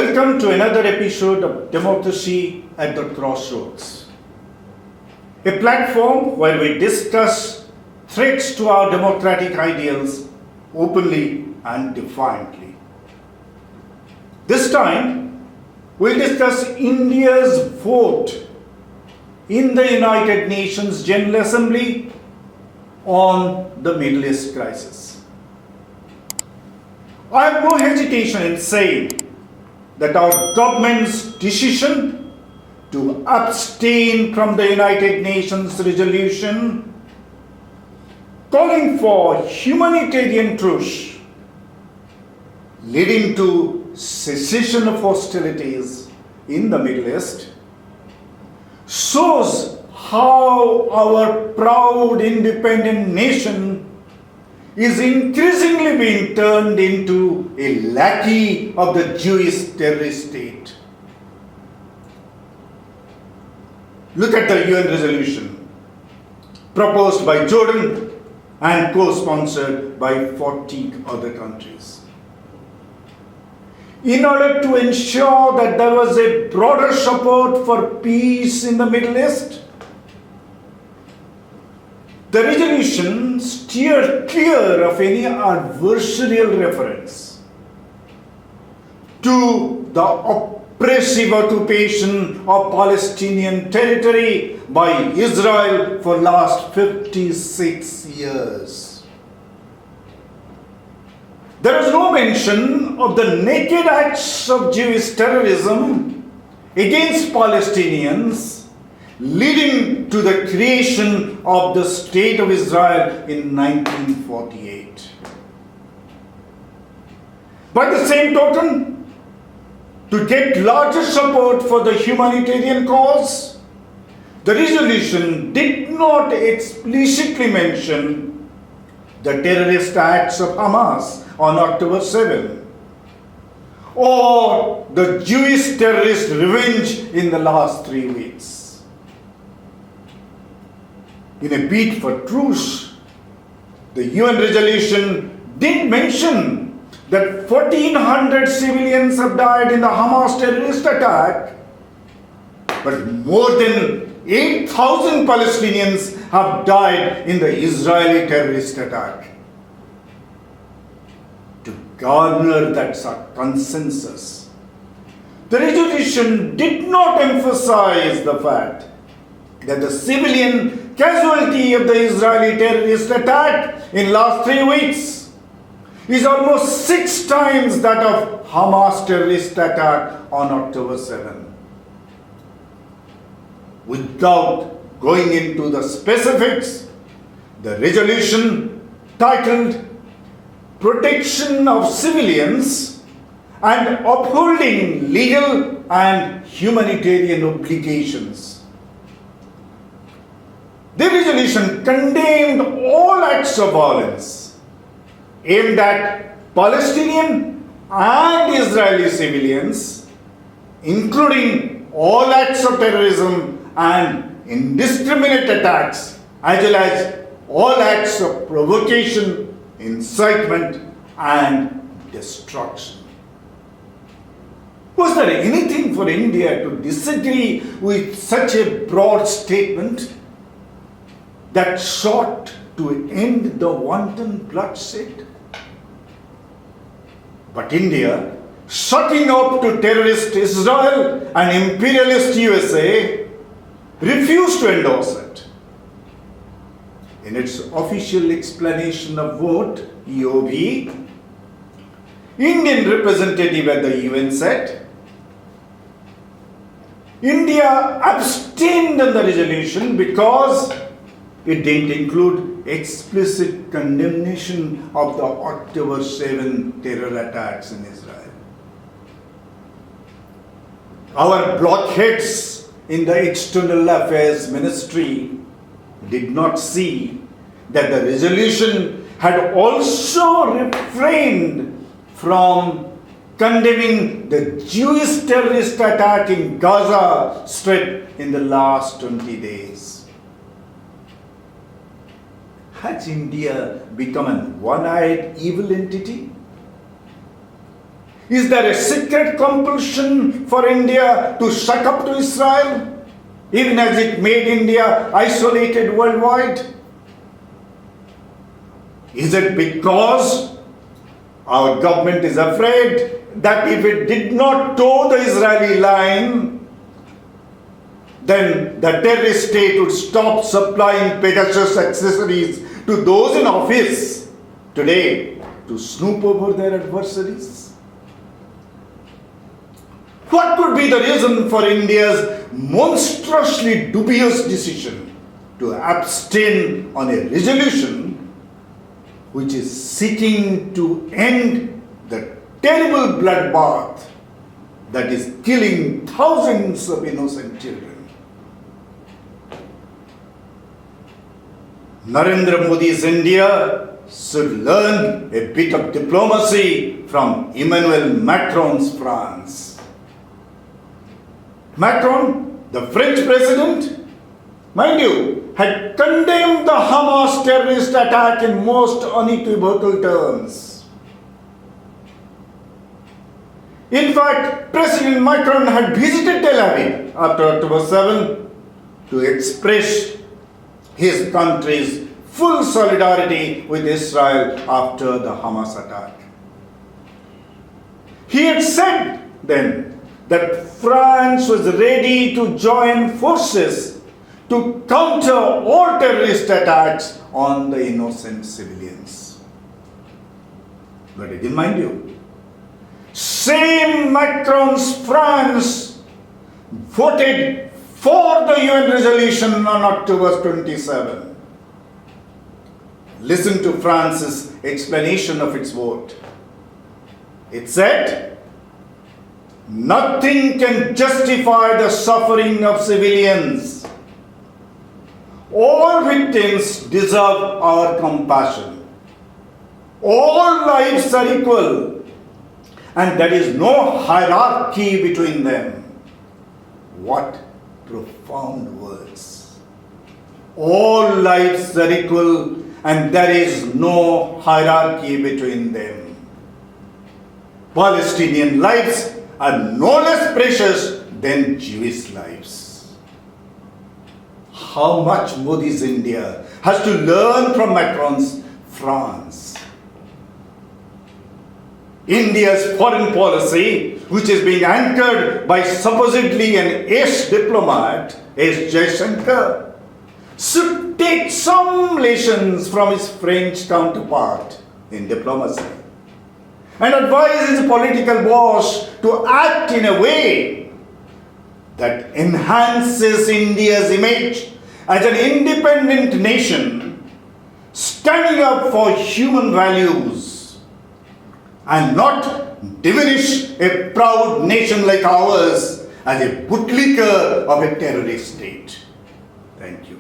Welcome to another episode of Democracy at the Crossroads, a platform where we discuss threats to our democratic ideals openly and defiantly. This time, we'll discuss India's vote in the United Nations General Assembly on the Middle East crisis. I have no hesitation in saying that our government's decision to abstain from the United Nations resolution calling for humanitarian truce leading to cessation of hostilities in the Middle East shows how our proud independent nation is increasingly being turned into a lackey of the Jewish terrorist state. Look at the UN resolution proposed by Jordan and co-sponsored by 40 other countries. In order to ensure that there was a broader support for peace in the Middle East, the resolution steered clear of any adversarial reference to the oppressive occupation of Palestinian territory by Israel for last 56 years. There is no mention of the naked acts of Jewish terrorism against Palestinians leading to the creation of the State of Israel in 1948. By the same token, to get larger support for the humanitarian cause, the resolution did not explicitly mention the terrorist acts of Hamas on October 7 or the Jewish terrorist revenge in the last 3 weeks. In a bid for truce, the UN resolution did mention that 1,400 civilians have died in the Hamas terrorist attack, but more than 8,000 Palestinians have died in the Israeli terrorist attack. To garner that consensus, the resolution did not emphasize the fact that the civilian casualty of the Israeli terrorist attack in last 3 weeks is almost 6 times that of Hamas terrorist attack on October 7. Without going into the specifics, the resolution titled Protection of Civilians and Upholding Legal and Humanitarian Obligations. The resolution condemned all acts of violence aimed at Palestinian and Israeli civilians, including all acts of terrorism and indiscriminate attacks, as well as all acts of provocation, incitement, and destruction. Was there anything for India to disagree with such a broad statement that sought to end the wanton bloodshed? But India, sucking up to terrorist Israel and imperialist USA, refused to endorse it. In its official explanation of vote, EOV, Indian representative at the UN said, India abstained on the resolution because it didn't include explicit condemnation of the October 7 terror attacks in Israel. Our blockheads in the External Affairs Ministry did not see that the resolution had also refrained from condemning the Jewish terrorist attack in Gaza Strip in the last 20 days. Has India become an one-eyed evil entity? Is there a secret compulsion for India to suck up to Israel, even as it made India isolated worldwide? Is it because our government is afraid that if it did not toe the Israeli line, then the terrorist state would stop supplying Pegasus accessories to those in office today to snoop over their adversaries? What could be the reason for India's monstrously dubious decision to abstain on a resolution which is seeking to end the terrible bloodbath that is killing thousands of innocent children? Narendra Modi's India should learn a bit of diplomacy from Emmanuel Macron's France. Macron, the French president, mind you, had condemned the Hamas terrorist attack in most unequivocal terms. In fact, President Macron had visited Tel Aviv after October 7 to express his country's full solidarity with Israel after the Hamas attack. He had said then that France was ready to join forces to counter all terrorist attacks on the innocent civilians. But again, mind you, same Macron's France voted for the UN resolution on October 27. Listen to France's explanation of its vote. It said, "Nothing can justify the suffering of civilians. All victims deserve our compassion. All lives are equal, and there is no hierarchy between them." What profound words. All lives are equal, and there is no hierarchy between them. Palestinian lives are no less precious than Jewish lives. How much Modi's India has to learn from Macron's France. India's foreign policy, which is being anchored by supposedly an ace diplomat, S. Jaishankar, should take some lessons from its French counterpart in diplomacy and advise his political boss to act in a way that enhances India's image as an independent nation standing up for human values, and not diminish a proud nation like ours as a bootlicker of a terrorist state. Thank you.